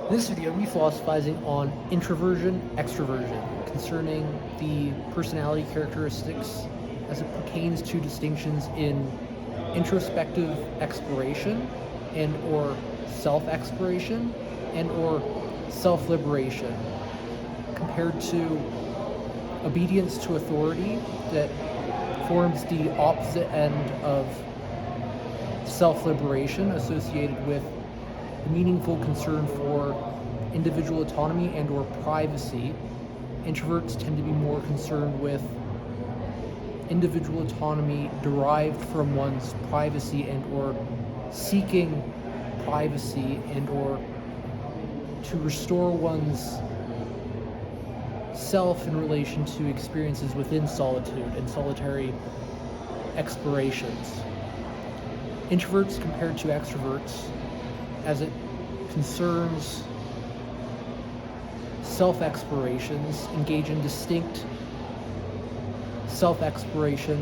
In this video, we'll be philosophizing on introversion-extraversion, concerning the personality characteristics as it pertains to distinctions in introspective exploration and or self-exploration and or self-liberation, compared to obedience to authority that forms the opposite end of self-liberation, associated with meaningful concern for individual autonomy and or privacy. Introverts tend to be more concerned with individual autonomy derived from one's privacy and or seeking privacy and or to restore one's self in relation to experiences within solitude and solitary explorations. Introverts compared to extroverts, as it concerns self-explorations, engage in distinct self-exploration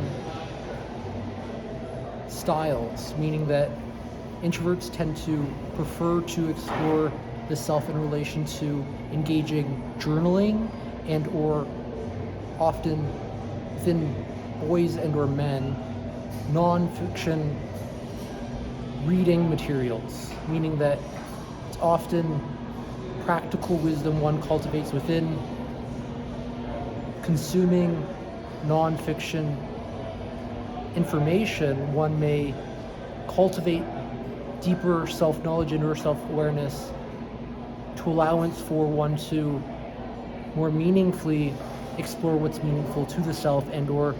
styles, meaning that introverts tend to prefer to explore the self in relation to engaging journaling and or often within boys and or men non-fiction reading materials, meaning that it's often practical wisdom one cultivates within consuming non-fiction information. One may cultivate deeper self-knowledge and or self-awareness to allowance for one to more meaningfully explore what's meaningful to the self and or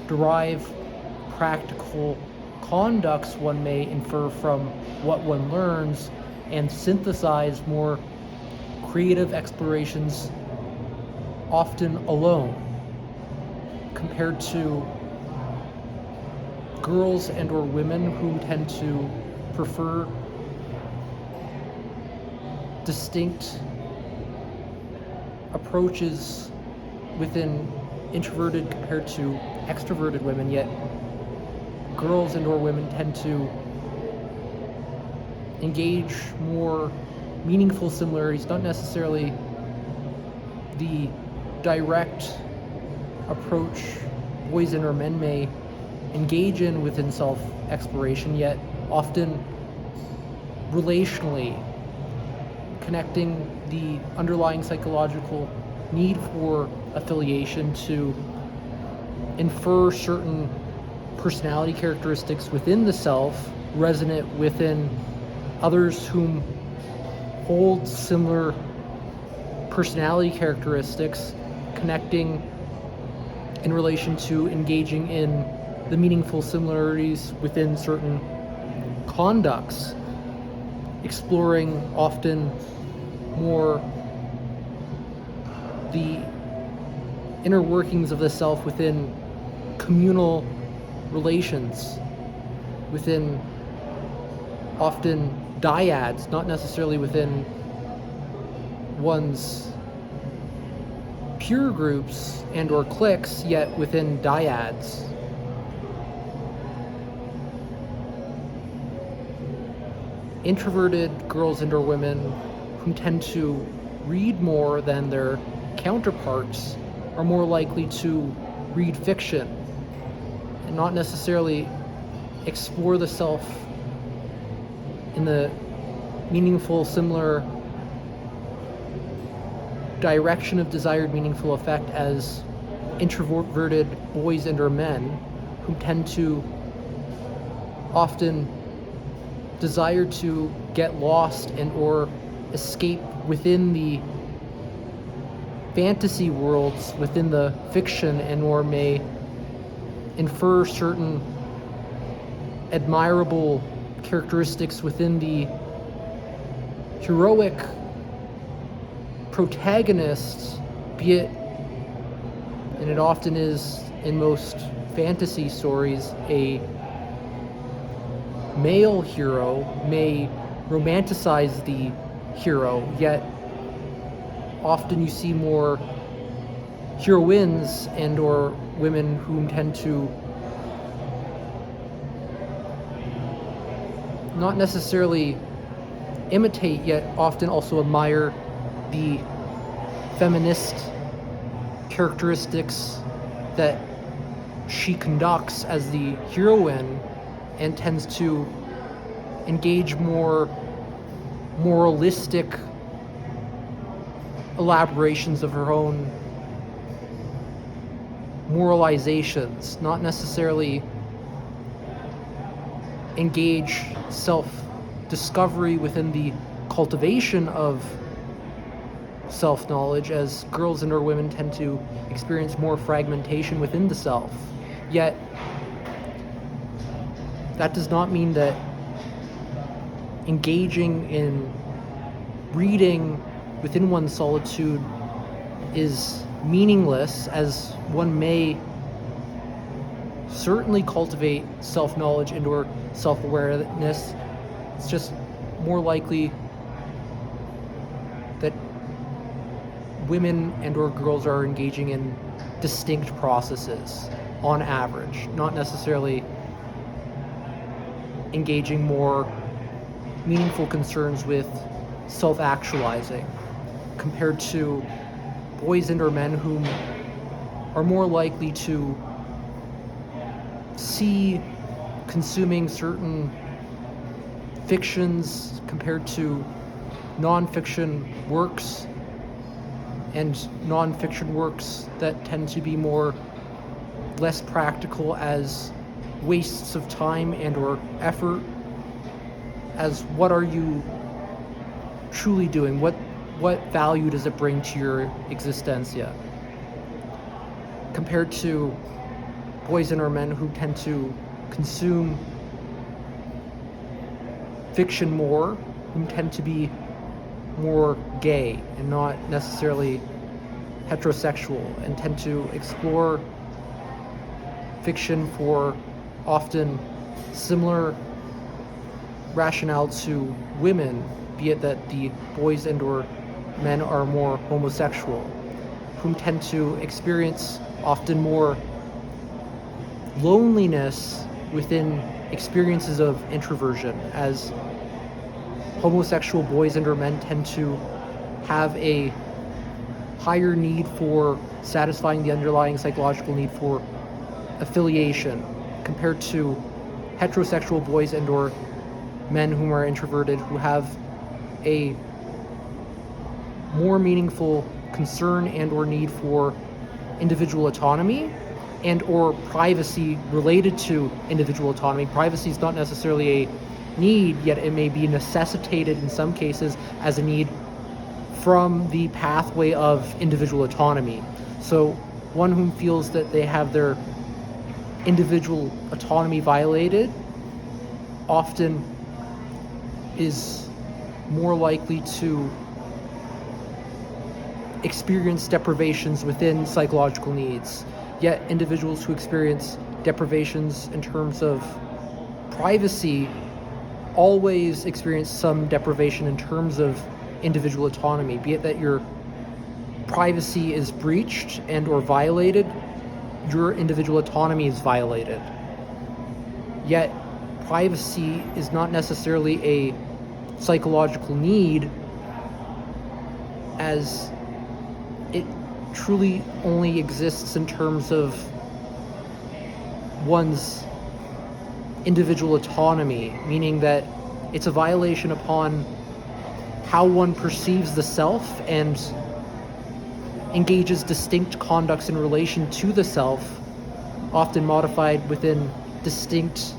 derive practical conducts one may infer from what one learns and synthesize more creative explorations, often alone, compared to girls and or women who tend to prefer distinct approaches within introverted compared to extroverted women, yet girls and or women tend to engage more meaningful similarities, not necessarily the direct approach boys and or men may engage in within self-exploration, yet often relationally connecting the underlying psychological need for affiliation to infer certain personality characteristics within the self resonant within others whom hold similar personality characteristics, connecting in relation to engaging in the meaningful similarities within certain conducts, exploring often more the inner workings of the self within communal relations, within often dyads, not necessarily within one's peer groups and or cliques, yet within dyads. Introverted girls and or women who tend to read more than their counterparts are more likely to read fiction and not necessarily explore the self in the meaningful, similar direction of desired meaningful effect as introverted boys and or men, who tend to often desire to get lost and or escape within the fantasy worlds within the fiction and or may infer certain admirable characteristics within the heroic protagonists, be it, and it often is in most fantasy stories, a male hero may romanticize the hero, yet often you see more heroines and or women who tend to not necessarily imitate yet often also admire the feminist characteristics that she conducts as the heroine, and tends to engage more moralistic elaborations of her own moralizations, not necessarily engage self-discovery within the cultivation of self-knowledge, as girls and or women tend to experience more fragmentation within the self. Yet, that does not mean that engaging in reading within one's solitude is meaningless, as one may certainly cultivate self-knowledge and or self-awareness. It's just more likely that women and or girls are engaging in distinct processes on average, not necessarily engaging more meaningful concerns with self-actualizing, compared to boys and or men whom are more likely to see consuming certain fictions compared to non-fiction works, and non-fiction works that tend to be less practical as wastes of time and or effort, as what are you truly doing? What value does it bring to your existencia? Compared to boys and or men who tend to consume fiction more, who tend to be more gay and not necessarily heterosexual, and tend to explore fiction for often similar rationale to women, be it that the boys and or men are more homosexual, whom tend to experience often more loneliness within experiences of introversion, as homosexual boys and or men tend to have a higher need for satisfying the underlying psychological need for affiliation, compared to heterosexual boys and or men whom are introverted, who have a more meaningful concern and or need for individual autonomy and or privacy related to individual autonomy. Privacy is not necessarily a need, yet it may be necessitated in some cases as a need from the pathway of individual autonomy. So one whom feels that they have their individual autonomy violated often is more likely to experience deprivations within psychological needs. Yet individuals who experience deprivations in terms of privacy always experience some deprivation in terms of individual autonomy, be it that your privacy is breached and or violated, your individual autonomy is violated. Yet privacy is not necessarily a psychological need, as it truly only exists in terms of one's individual autonomy, meaning that it's a violation upon how one perceives the self and engages distinct conducts in relation to the self, often modified within distinct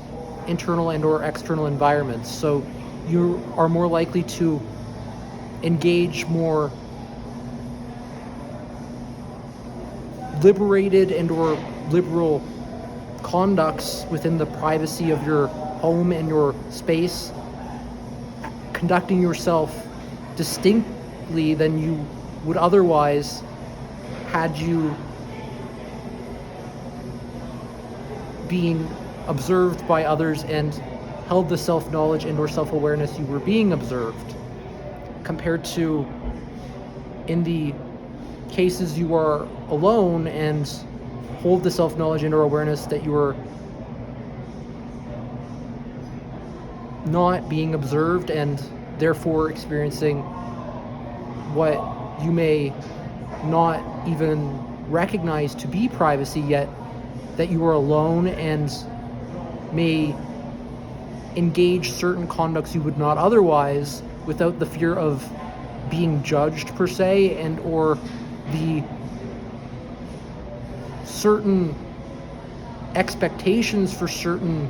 internal and or external environments. So you are more likely to engage more liberated and or liberal conducts within the privacy of your home and your space, conducting yourself distinctly than you would otherwise had you being observed by others and held the self-knowledge and or self-awareness you were being observed, compared to in the cases you are alone and hold the self-knowledge and or awareness that you are not being observed and therefore experiencing what you may not even recognize to be privacy, yet that you are alone and may engage certain conducts you would not otherwise without the fear of being judged per se, and or the certain expectations for certain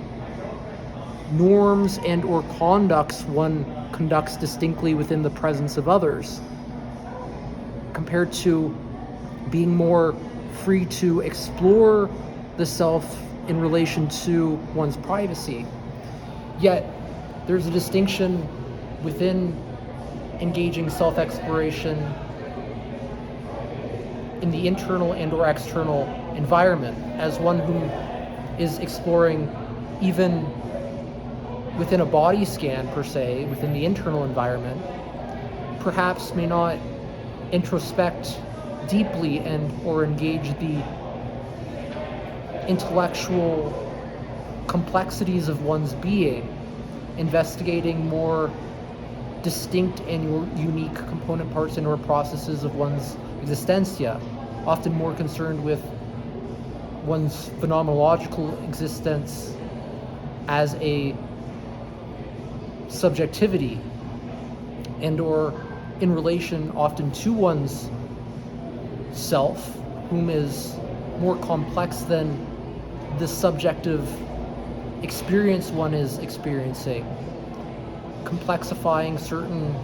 norms and or conducts one conducts distinctly within the presence of others, compared to being more free to explore the self in relation to one's privacy. Yet there's a distinction within engaging self-exploration in the internal and or external environment, as one who is exploring even within a body scan per se, within the internal environment, perhaps may not introspect deeply and or engage the intellectual complexities of one's being, investigating more distinct and unique component parts and or processes of one's existentia, often more concerned with one's phenomenological existence as a subjectivity, and or in relation often to one's self, whom is more complex than the subjective experience one is experiencing, complexifying certain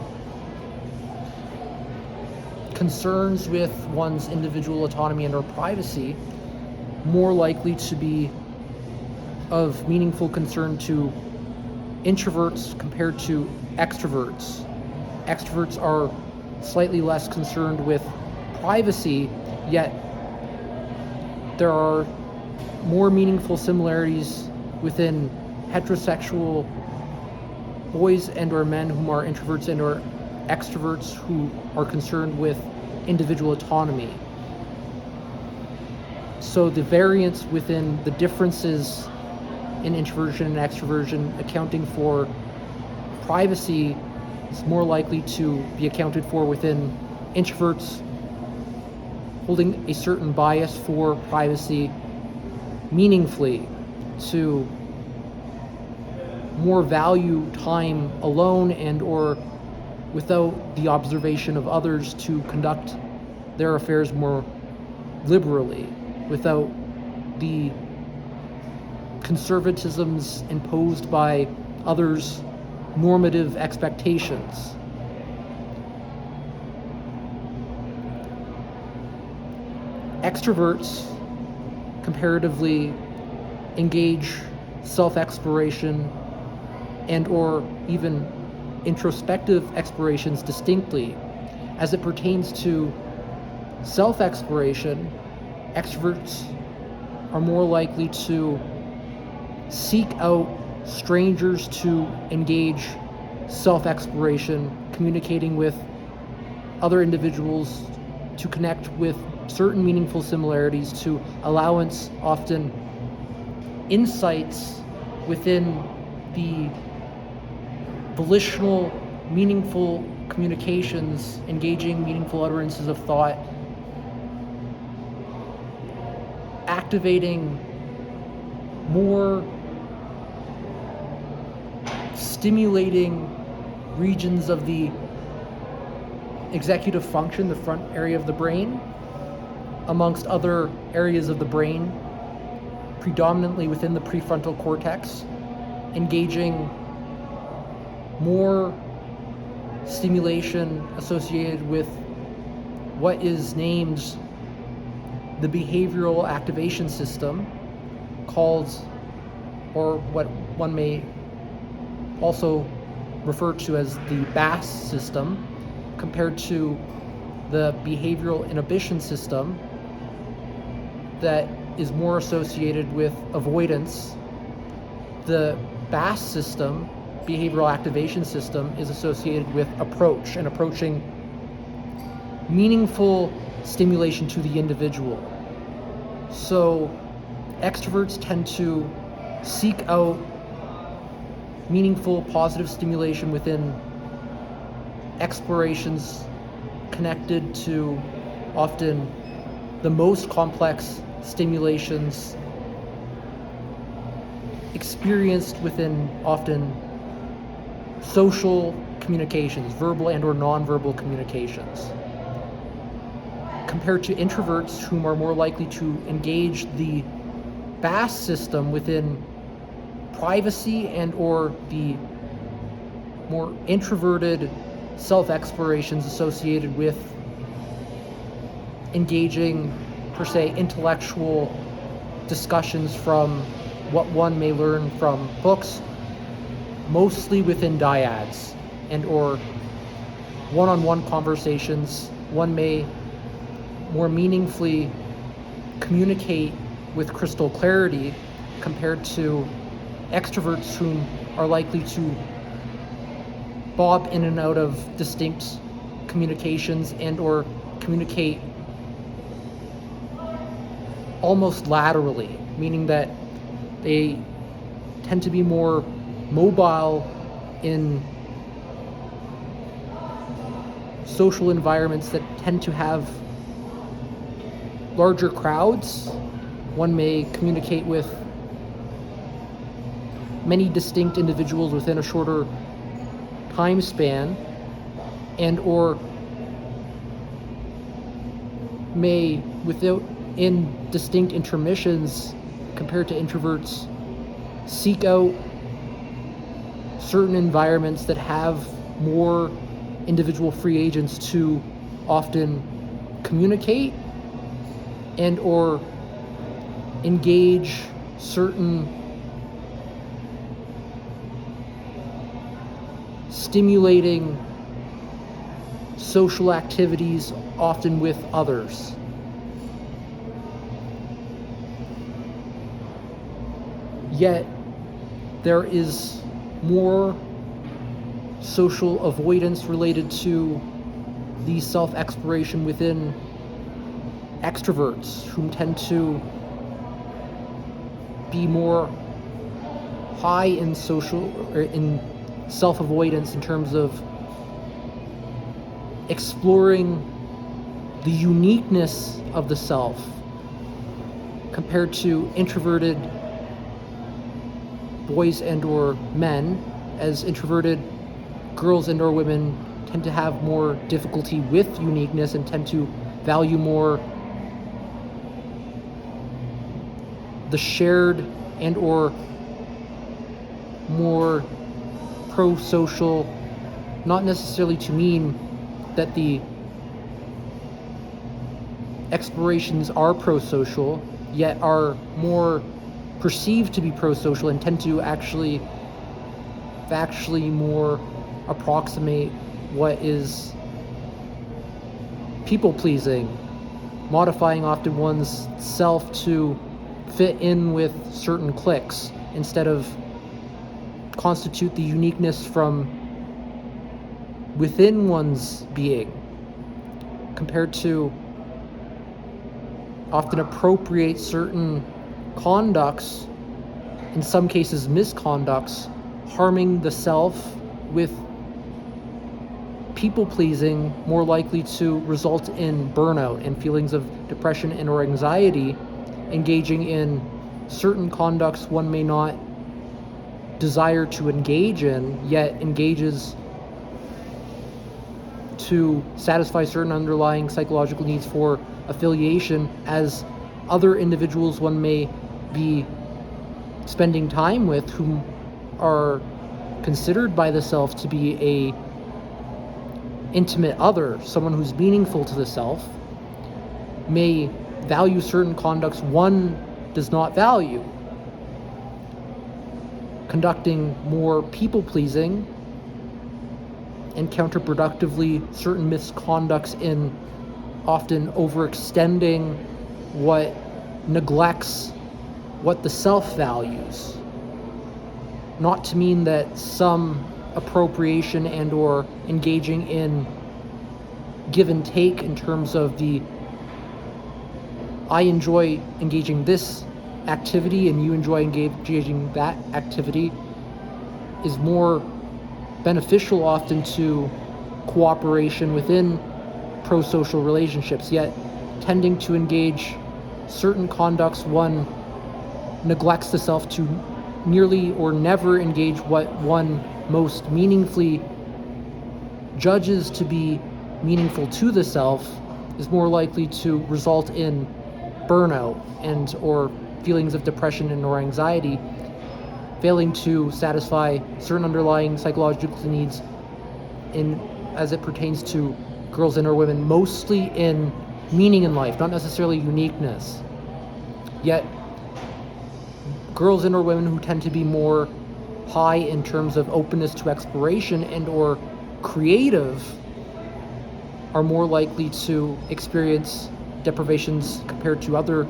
concerns with one's individual autonomy and or privacy, more likely to be of meaningful concern to introverts compared to extroverts. Extroverts are slightly less concerned with privacy, yet there are more meaningful similarities within heterosexual boys and or men whom are introverts and or extroverts who are concerned with individual autonomy. So the variance within the differences in introversion and extroversion accounting for privacy is more likely to be accounted for within introverts holding a certain bias for privacy meaningfully, to more value time alone and or without the observation of others, to conduct their affairs more liberally without the conservatisms imposed by others' normative expectations. Extroverts comparatively engage self-exploration and or even introspective explorations distinctly. As it pertains to self-exploration, extroverts are more likely to seek out strangers to engage self-exploration, communicating with other individuals to connect with certain meaningful similarities, to allowance often insights within the volitional, meaningful communications, engaging meaningful utterances of thought, activating more stimulating regions of the executive function, the front area of the brain, amongst other areas of the brain, predominantly within the prefrontal cortex, engaging more stimulation associated with what is named the behavioral activation system, called, or what one may also refer to as the BAS system, compared to the behavioral inhibition system that is more associated with avoidance. The BAS system, behavioral activation system, is associated with approach and approaching meaningful stimulation to the individual. So extroverts tend to seek out meaningful positive stimulation within explorations connected to often the most complex stimulations experienced within often social communications, verbal and or nonverbal communications, compared to introverts, whom are more likely to engage the BAS system within privacy and or the more introverted self-explorations associated with engaging, per se, intellectual discussions from what one may learn from books, mostly within dyads and or one-on-one conversations. One may more meaningfully communicate with crystal clarity compared to extroverts, whom are likely to bob in and out of distinct communications and or communicate almost laterally, meaning that they tend to be more mobile in social environments that tend to have larger crowds. One may communicate with many distinct individuals within a shorter time span, and or may, in distinct intermissions compared to introverts, seek out certain environments that have more individual free agents to often communicate and or engage certain stimulating social activities, often with others. Yet there is more social avoidance related to the self-exploration within extroverts, whom tend to be more high in self-avoidance in terms of exploring the uniqueness of the self, compared to introverted boys and or men, as introverted girls and or women tend to have more difficulty with uniqueness and tend to value more the shared and or more pro-social, not necessarily to mean that the explorations are pro-social, yet are more perceived to be pro-social and tend to actually more approximate what is people-pleasing, modifying often one's self to fit in with certain cliques instead of constitute the uniqueness from within one's being, compared to often appropriate certain conducts, in some cases misconducts, harming the self with people-pleasing, more likely to result in burnout and feelings of depression and or anxiety, engaging in certain conducts one may not desire to engage in, yet engages to satisfy certain underlying psychological needs for affiliation, as other individuals one may be spending time with, whom are considered by the self to be a intimate other, someone who's meaningful to the self, may value certain conducts one does not value, conducting more people-pleasing and counterproductively certain misconducts in often overextending what neglects what the self values. Not to mean that some appropriation and or engaging in give and take in terms of the I enjoy engaging this activity and you enjoy engaging that activity is more beneficial often to cooperation within pro-social relationships, yet tending to engage certain conducts one neglects the self to nearly or never engage what one most meaningfully judges to be meaningful to the self, is more likely to result in burnout and or feelings of depression and or anxiety, failing to satisfy certain underlying psychological needs in as it pertains to girls and or women, mostly in meaning in life, not necessarily uniqueness. Yet girls and or women who tend to be more high in terms of openness to exploration and or creative are more likely to experience deprivations compared to other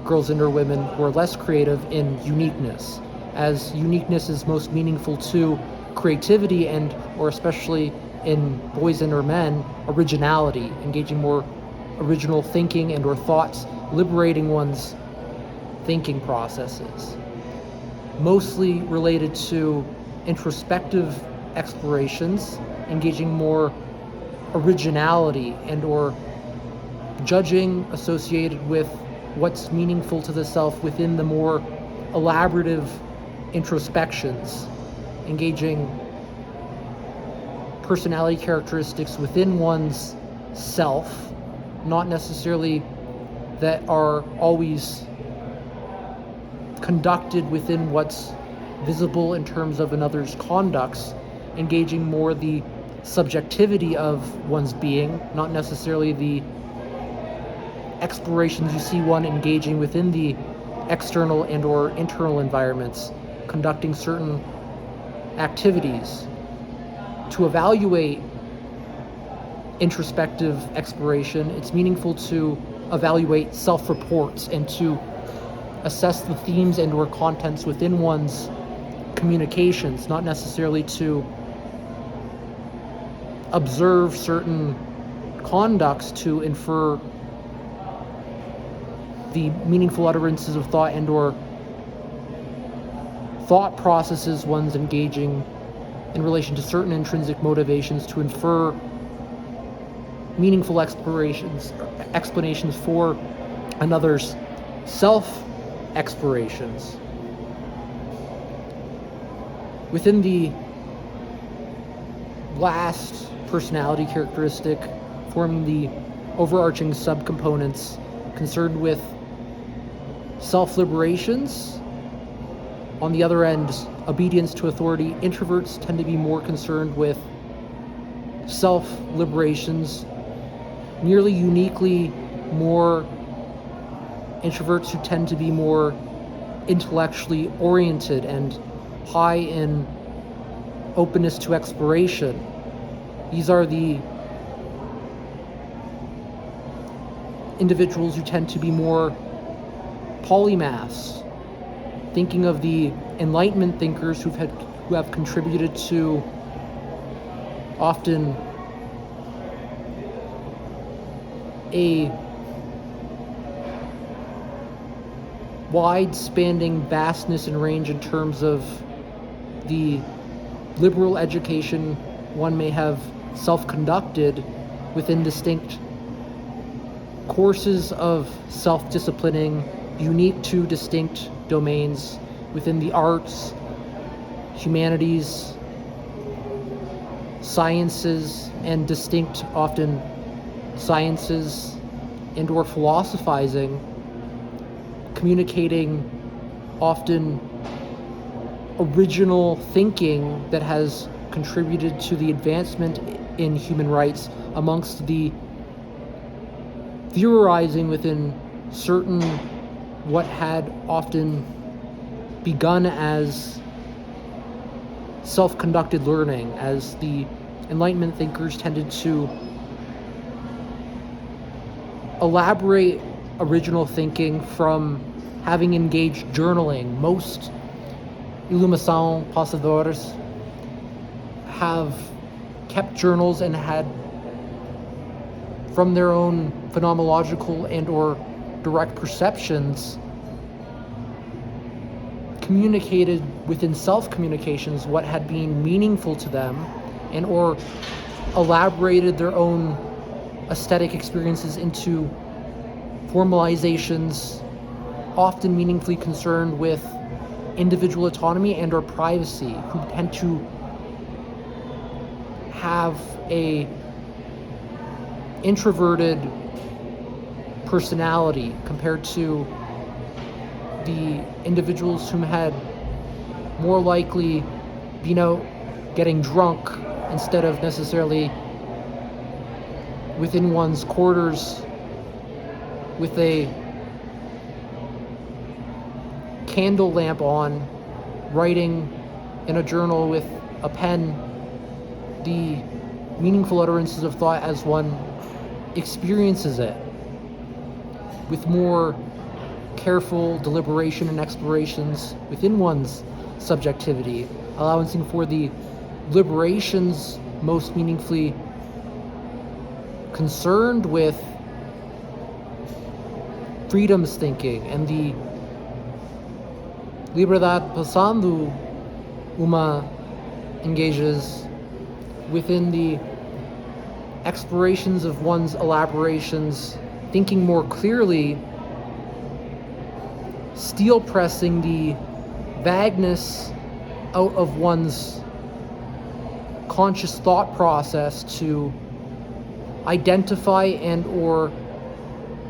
girls and or women who are less creative in uniqueness, as uniqueness is most meaningful to creativity and or especially in boys and or men, originality, engaging more original thinking and or thoughts, liberating one's thinking processes, mostly related to introspective explorations, engaging more originality and or judging associated with what's meaningful to the self within the more elaborative introspections, engaging personality characteristics within one's self, not necessarily that are always conducted within what's visible in terms of another's conducts, engaging more the subjectivity of one's being, not necessarily the explorations you see one engaging within the external and or internal environments, conducting certain activities. To evaluate introspective exploration, it's meaningful to evaluate self-reports and to assess the themes and or contents within one's communications, not necessarily to observe certain conducts to infer the meaningful utterances of thought and or thought processes one's engaging in relation to certain intrinsic motivations to infer meaningful explanations for another's self-explorations. Within the last personality characteristic, forming the overarching subcomponents concerned with self-liberations, on the other end, obedience to authority, introverts tend to be more concerned with self-liberations, nearly uniquely more introverts who tend to be more intellectually oriented and high in openness to exploration. These are the individuals who tend to be more polymaths, thinking of the Enlightenment Thinkers who have contributed to often a wide-spanning vastness and range in terms of the liberal education one may have self-conducted within distinct courses of self-disciplining unique to distinct domains within the arts, humanities, sciences, and distinct often sciences and or philosophizing, communicating often original thinking that has contributed to the advancement in human rights amongst the theorizing within certain what had often begun as self-conducted learning, as the Enlightenment thinkers tended to elaborate original thinking from having engaged journaling. Most Illuminação pensadores have kept journals and had, from their own phenomenological and or direct perceptions, communicated within self-communications what had been meaningful to them and or elaborated their own aesthetic experiences into formalizations, often meaningfully concerned with individual autonomy and or privacy, who tend to have a introverted personality compared to the individuals whom had more likely been out getting drunk instead of necessarily within one's quarters with a candle lamp on, writing in a journal with a pen the meaningful utterances of thought as one experiences it, with more careful deliberation and explorations within one's subjectivity, allowancing for the liberations most meaningfully concerned with freedoms thinking, and the Liberdade Pensando engages within the explorations of one's elaborations, thinking more clearly, steel pressing the vagueness out of one's conscious thought process to identify and or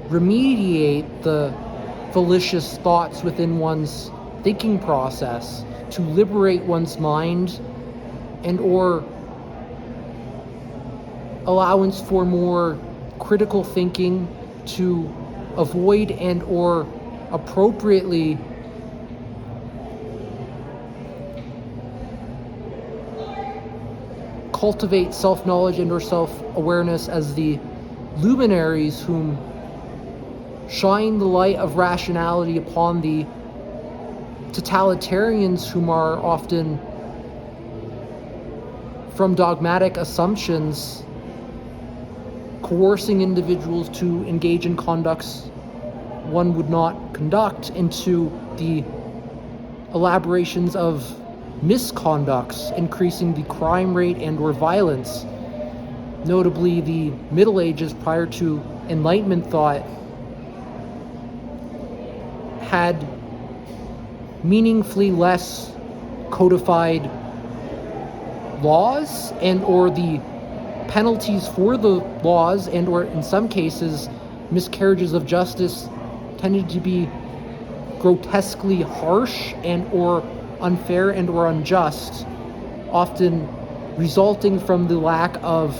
remediate the fallacious thoughts within one's thinking process, to liberate one's mind and or allowance for more critical thinking, to avoid and or appropriately cultivate self-knowledge and or self-awareness as the luminaries whom shine the light of rationality upon the totalitarians whom are often, from dogmatic assumptions, coercing individuals to engage in conducts one would not conduct, into the elaborations of misconducts, increasing the crime rate and or violence. Notably, the Middle Ages prior to Enlightenment thought had meaningfully less codified laws and or the penalties for the laws, and or in some cases miscarriages of justice tended to be grotesquely harsh and or unfair and or unjust, often resulting from the lack of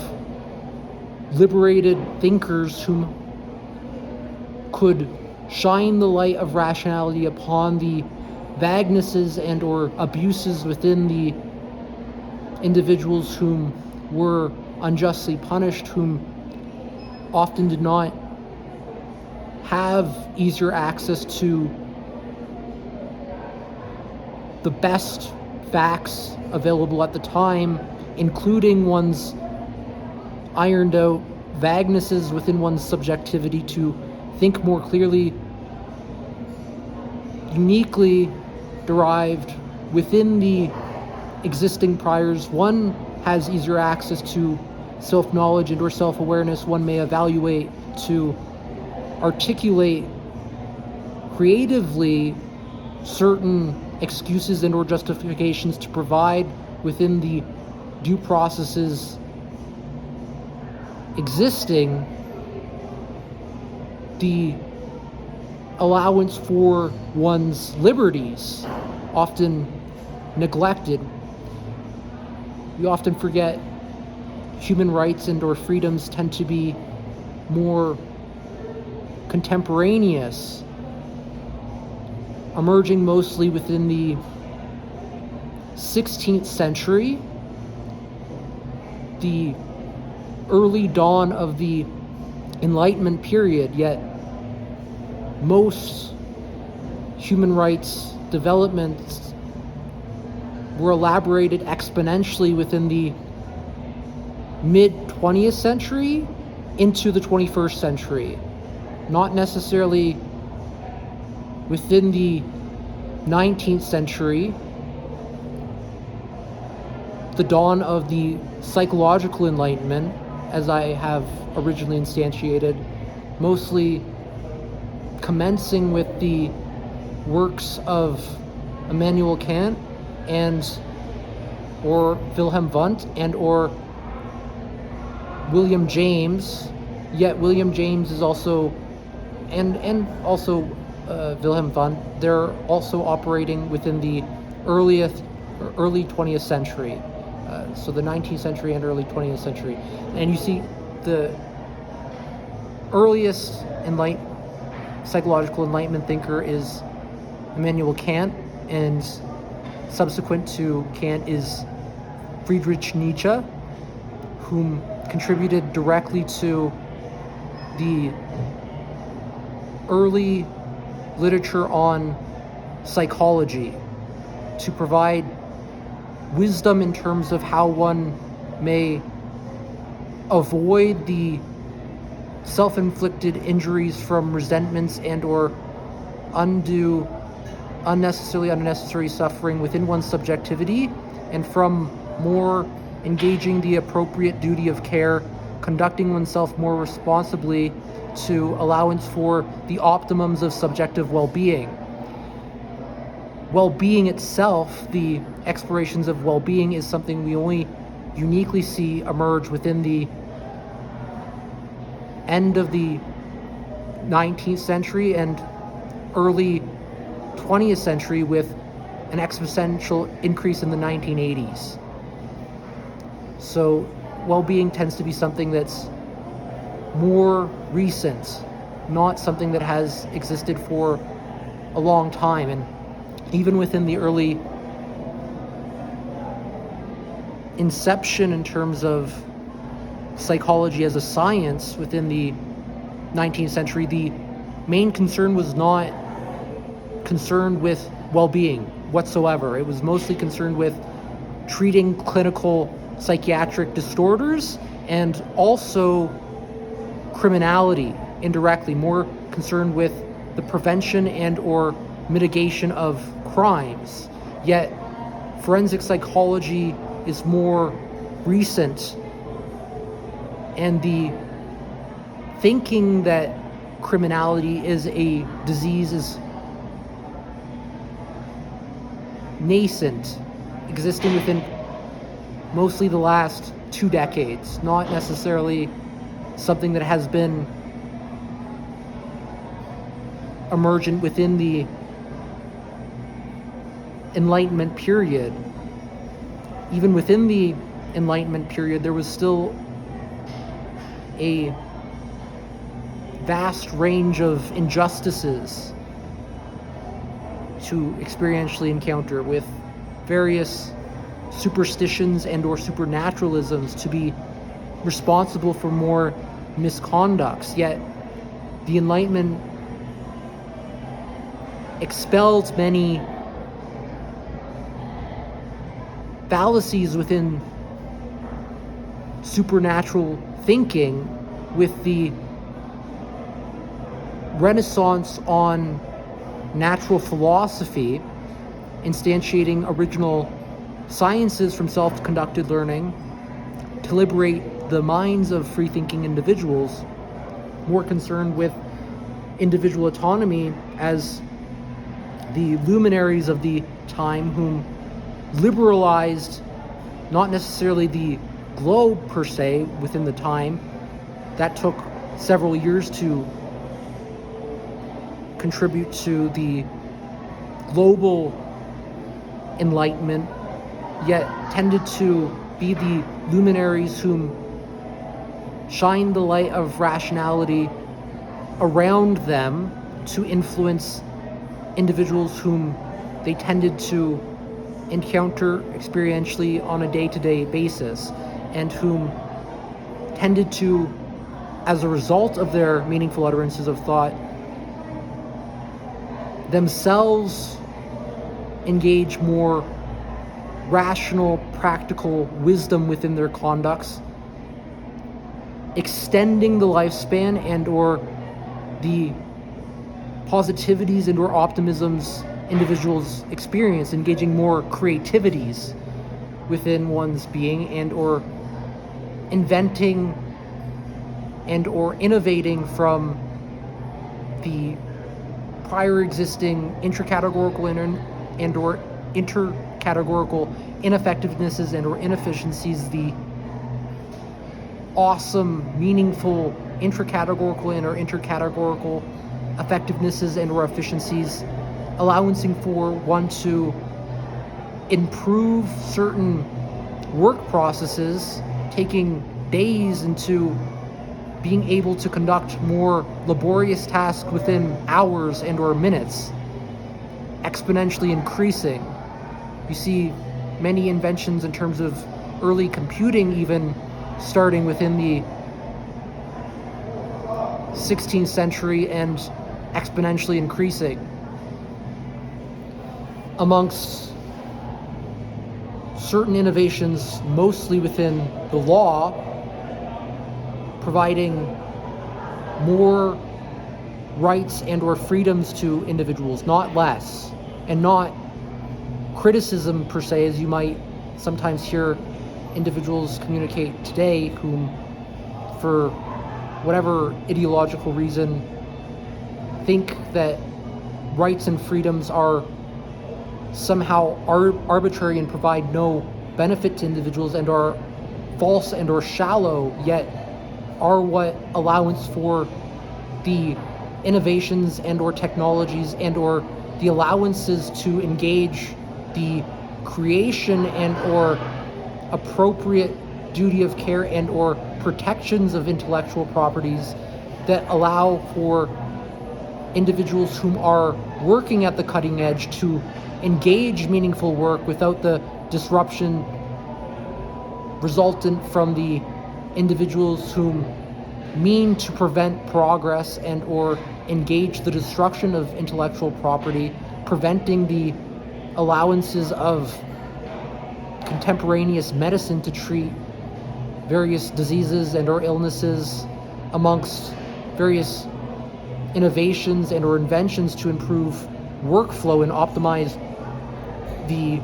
liberated thinkers whom could shine the light of rationality upon the vaguenesses and or abuses within the individuals whom were unjustly punished, whom often did not have easier access to the best facts available at the time, including one's ironed out vaguenesses within one's subjectivity to think more clearly, uniquely derived within the existing priors. One has easier access to self-knowledge and or self-awareness. One may evaluate to articulate creatively certain excuses and or justifications to provide within the due processes existing the allowance for one's liberties, often neglected. We often forget human rights and or freedoms tend to be more contemporaneous, emerging mostly within the 16th century, the early dawn of the Enlightenment period, yet most human rights developments were elaborated exponentially within the mid-20th century into the 21st century, not necessarily within the 19th century, the dawn of the psychological enlightenment, as I have originally instantiated, mostly commencing with the works of Immanuel Kant or Wilhelm Wundt or William James. Yet William James is also and also Wilhelm Wundt, they're also operating within the early 20th century. So the 19th century and early 20th century. And you see the earliest psychological enlightenment thinker is Immanuel Kant, and subsequent to Kant is Friedrich Nietzsche, whom contributed directly to the early literature on psychology to provide wisdom in terms of how one may avoid the self-inflicted injuries from resentments and or undo unnecessary suffering within one's subjectivity, and from more engaging the appropriate duty of care, conducting oneself more responsibly to allowance for the optimums of subjective well-being. Well-being itself, the explorations of well-being, is something we only uniquely see emerge within the end of the 19th century and early 20th century, with an exponential increase in the 1980s. So well-being tends to be something that's more recent, not something that has existed for a long time. And even within the early inception in terms of psychology as a science within the 19th century, the main concern was not concerned with well-being whatsoever. It was mostly concerned with treating clinical psychiatric disorders and also criminality indirectly, more concerned with the prevention and or mitigation of crimes. Yet forensic psychology is more recent, and the thinking that criminality is a disease is nascent, existing within mostly the last 2 decades, not necessarily something that has been emergent within the Enlightenment period. Even within the Enlightenment period, there was still a vast range of injustices to experientially encounter, with various superstitions and or supernaturalisms to be responsible for more misconducts. Yet the Enlightenment expelled many fallacies within supernatural thinking with the Renaissance on natural philosophy, instantiating original sciences from self-conducted learning to liberate the minds of free-thinking individuals, more concerned with individual autonomy, as the luminaries of the time whom liberalized not necessarily the globe per se within the time. That took several years to contribute to the global enlightenment, yet tended to be the luminaries whom shined the light of rationality around them to influence individuals whom they tended to encounter experientially on a day-to-day basis, and whom tended to, as a result of their meaningful utterances of thought, themselves engage more rational, practical wisdom within their conducts, extending the lifespan and or the positivities and or optimisms individuals experience, engaging more creativities within one's being, and or inventing and or innovating from the prior existing intracategorical and or intercategorical ineffectivenesses and or inefficiencies, the awesome, meaningful intracategorical and or intercategorical effectivenesses and or efficiencies, allowancing for one to improve certain work processes, taking days into being able to conduct more laborious tasks within hours and or minutes, exponentially increasing. You see many inventions in terms of early computing even starting within the 16th century and exponentially increasing. Amongst certain innovations, mostly within the law, providing more rights and or freedoms to individuals, not less, and not criticism per se, as you might sometimes hear individuals communicate today, whom for whatever ideological reason think that rights and freedoms are somehow arbitrary and provide no benefit to individuals and are false and or shallow, yet are what allowance for the innovations and or technologies and or the allowances to engage the creation and or appropriate duty of care and or protections of intellectual properties that allow for individuals whom are working at the cutting edge to engage meaningful work without the disruption resultant from the individuals whom mean to prevent progress and or engage the destruction of intellectual property, preventing the allowances of contemporaneous medicine to treat various diseases and or illnesses, amongst various innovations and or inventions to improve workflow and optimize the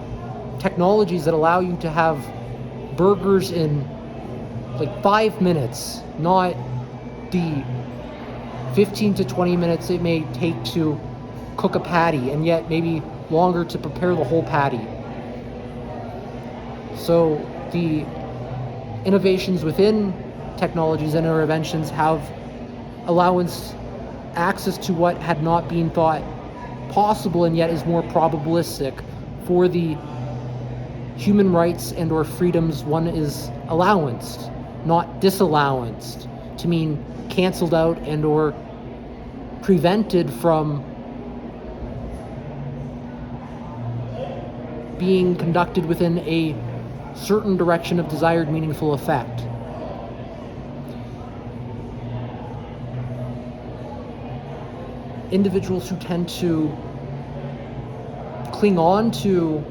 technologies that allow you to have burgers in like 5 minutes, not the 15 to 20 minutes it may take to cook a patty, and yet maybe longer to prepare the whole patty. So the innovations within technologies and interventions have allowance access to what had not been thought possible and yet is more probabilistic. For the human rights and or freedoms, one is allowanced, not disallowanced, to mean canceled out and or prevented from being conducted within a certain direction of desired meaningful effect. Individuals who tend to cling on to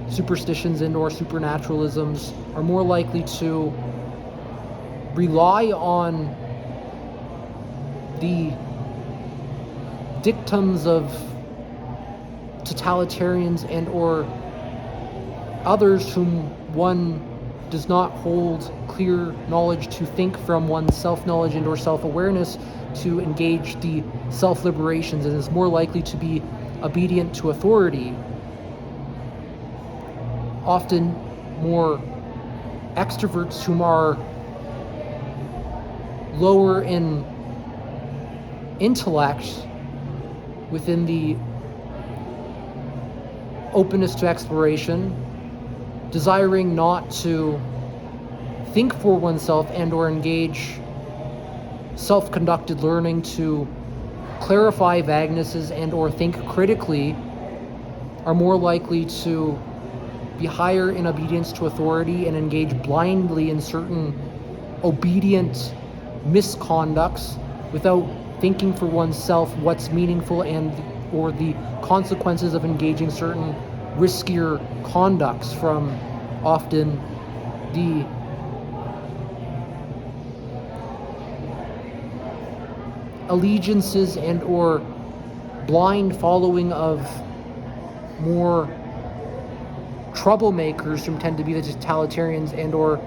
superstitions and or supernaturalisms are more likely to rely on the dictums of totalitarians and or others whom one does not hold clear knowledge to think from one's self-knowledge and or self-awareness to engage the self-liberations, and is more likely to be obedient to authority. Often more extroverts whom are lower in intellect within the openness to exploration, desiring not to think for oneself and or engage self-conducted learning to clarify vaguenesses and or think critically, are more likely to be higher in obedience to authority and engage blindly in certain obedient misconducts without thinking for oneself what's meaningful and or the consequences of engaging certain riskier conducts, from often the allegiances and or blind following of more troublemakers who tend to be the totalitarians, and or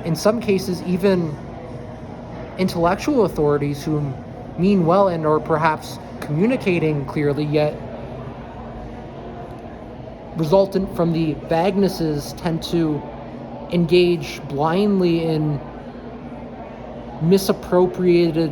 in some cases even intellectual authorities who mean well and or perhaps communicating clearly, yet resultant from the vaguenesses tend to engage blindly in misappropriated